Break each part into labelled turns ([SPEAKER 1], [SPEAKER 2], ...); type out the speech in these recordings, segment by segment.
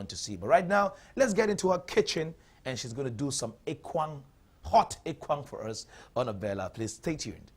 [SPEAKER 1] want to see. But right now, let's get into her kitchen, and she's going to do some Ekwan, hot Ekwan for us on Abela. Please stay tuned.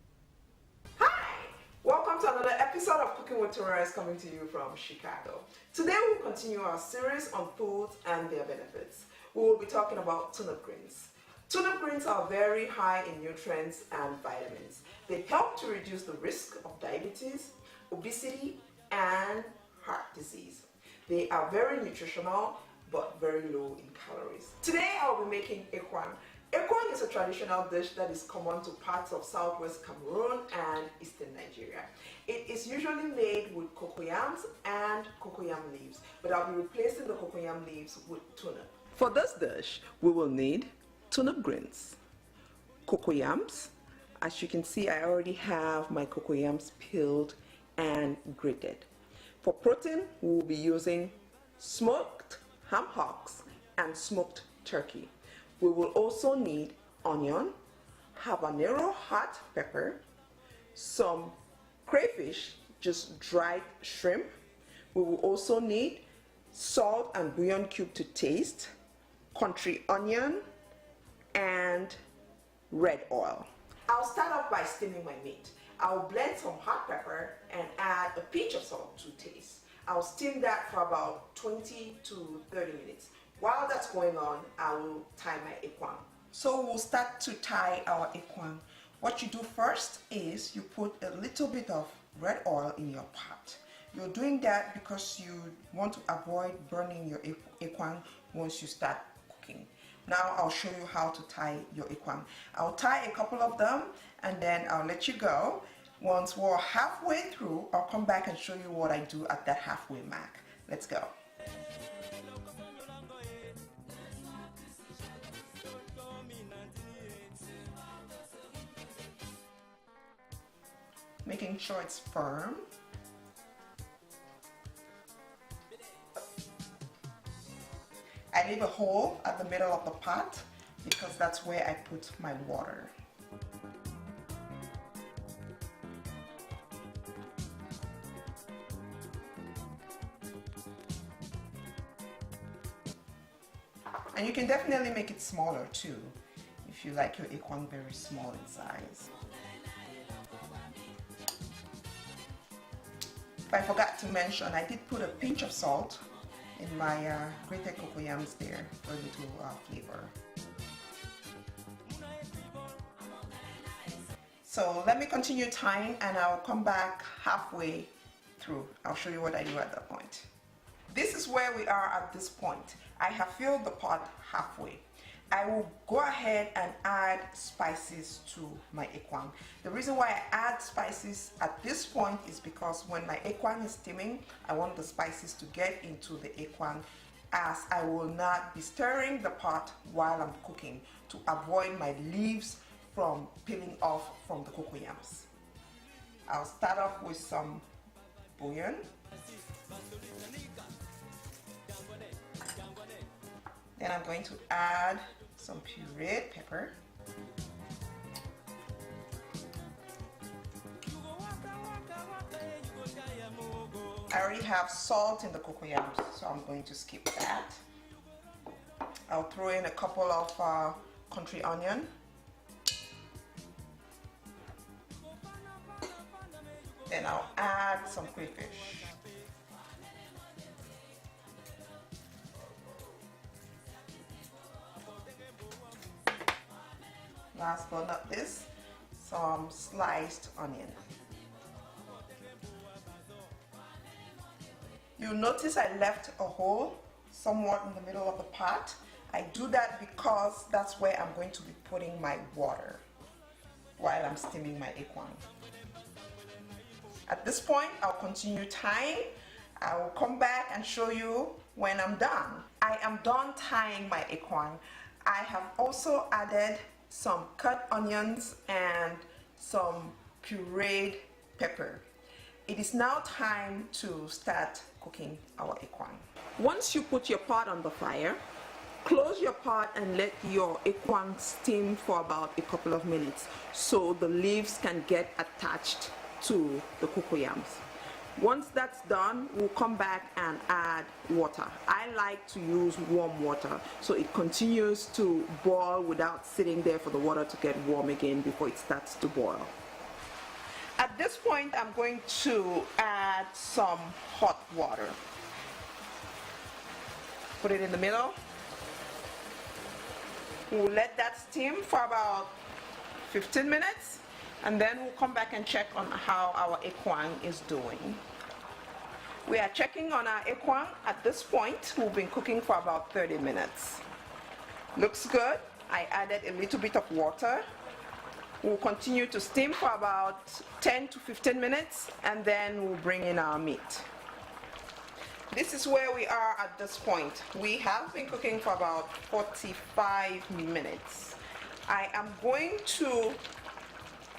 [SPEAKER 2] Hi! Welcome to another episode of Cooking with Terese, coming to you from Chicago. Today we'll continue our series on foods and their benefits. We will be talking about turnip greens. Turnip greens are very high in nutrients and vitamins. They help to reduce the risk of diabetes, obesity, and heart disease. They are very nutritional but very low in calories. Today I'll be making Ekwan. Ekwan is a traditional dish that is common to parts of southwest Cameroon and eastern Nigeria. It is usually made with cocoyams and cocoyam leaves, but I'll be replacing the cocoyam leaves with turnip. For this dish, we will need turnip greens, cocoyams. As you can see, I already have my cocoyams peeled and grated. For protein, we will be using smoked ham hocks and smoked turkey. We will also need onion, habanero hot pepper, some crayfish, just dried shrimp. We will also need salt and bouillon cube to taste, country onion, and red oil. I'll start off by steaming my meat. I'll blend some hot pepper and add a pinch of salt to taste. I'll steam that for about 20 to 30 minutes. While that's going on, I will tie my ekwan. So we'll start to tie our ekwan. What you do first is you put a little bit of red oil in your pot. You're doing that because you want to avoid burning your ekwan once you start cooking. Now I'll show you how to tie your ekwan. I'll tie a couple of them and then I'll let you go. Once we're halfway through, I'll come back and show you what I do at that halfway mark. Let's go. Making sure it's firm. I leave a hole at the middle of the pot because that's where I put my water. And you can definitely make it smaller too, if you like your ekwan very small in size. If I forgot to mention, I did put a pinch of salt in my grated cocoyams there for a little flavor. So let me continue tying and I'll come back halfway through. I'll show you what I do at that point. This is where we are at this point. I have filled the pot halfway. I will go ahead and add spices to my ekwan. The reason why I add spices at this point is because when my ekwan is steaming, I want the spices to get into the ekwan, as I will not be stirring the pot while I'm cooking to avoid my leaves from peeling off from the cocoyams. I'll start off with some bouillon. Then I'm going to add some pureed pepper. I already have salt in the cocoyams, so I'm going to skip that. I'll throw in a couple of country onion. Then I'll add some crayfish. Last but not least, some sliced onion. You'll notice I left a hole somewhat in the middle of the pot. I do that because that's where I'm going to be putting my water while I'm steaming my ekwan. At this point, I'll continue tying. I will come back and show you when I'm done. I am done tying my ekwan. I have also added some cut onions and some pureed pepper. It is now time to start cooking our ekwan. Once you put your pot on the fire, close your pot and let your ekwan steam for about a couple of minutes so the leaves can get attached to the cocoyams. Once that's done, we'll come back and add water. I like to use warm water so it continues to boil without sitting there for the water to get warm again before it starts to boil. At this point, I'm going to add some hot water. Put it in the middle. We'll let that steam for about 15 minutes, and then we'll come back and check on how our Ekwan is doing. We are checking on our Ekwan at this point. We've been cooking for about 30 minutes. Looks good. I added a little bit of water. We'll continue to steam for about 10 to 15 minutes, and then we'll bring in our meat. This is where we are at this point. We have been cooking for about 45 minutes. I am going to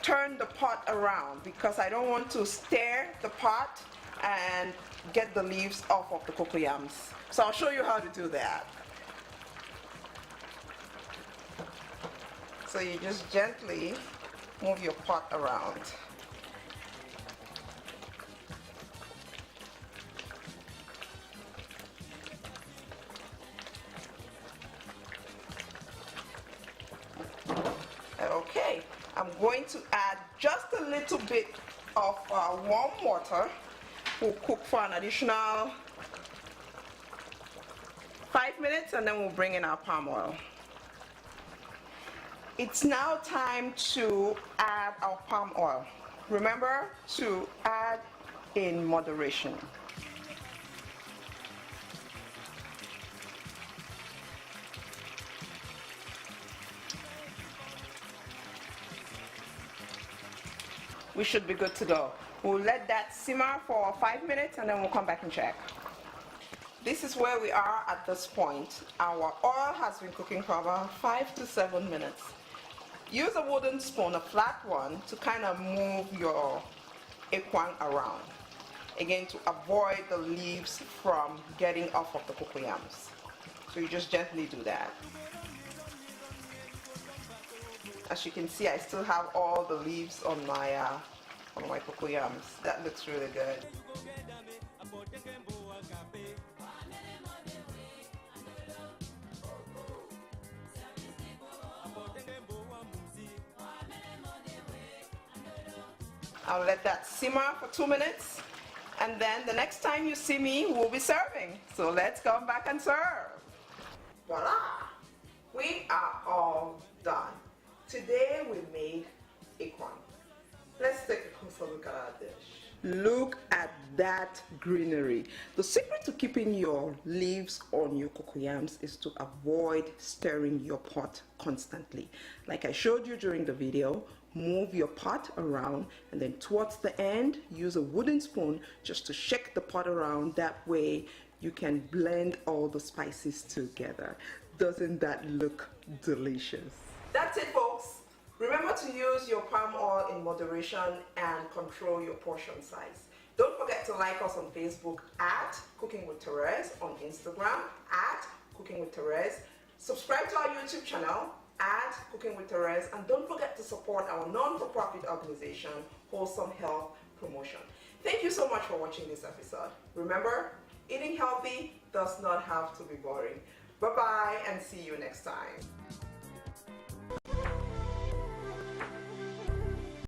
[SPEAKER 2] turn the pot around because I don't want to stir the pot and get the leaves off of the cocoyams. So I'll show you how to do that. So you just gently move your pot around. Okay, I'm going to add just a little bit of warm water. We'll cook for an additional 5 minutes, and then we'll bring in our palm oil. It's now time to add our palm oil. Remember to add in moderation. We should be good to go. We'll let that simmer for 5 minutes, and then we'll come back and check. This is where we are at this point. Our oil has been cooking for about 5 to 7 minutes. Use a wooden spoon, a flat one, to kind of move your Ekwan around. Again, to avoid the leaves from getting off of the cocoyams. So you just gently do that. As you can see, I still have all the leaves on my cocoyams. That looks really good. I'll let that simmer for 2 minutes, and then the next time you see me, we'll be serving. So let's come back and serve. Voila! We are all done. Today we made Ekwan. Let's take a closer look at our dish. Look at that greenery. The secret to keeping your leaves on your cocoyams is to avoid stirring your pot constantly. Like I showed you during the video, move your pot around, and then towards the end, use a wooden spoon just to shake the pot around. That way you can blend all the spices together. Doesn't that look delicious? That's it, folks. Remember to use your palm oil in moderation and control your portion size. Don't forget to like us on Facebook at Cooking with Terese, on Instagram at Cooking with Terese. Subscribe to our YouTube channel at Cooking with Terese, and don't forget to support our non-for-profit organization, Wholesome Health Promotion. Thank you so much for watching this episode. Remember, eating healthy does not have to be boring. Bye-bye, and see you next time.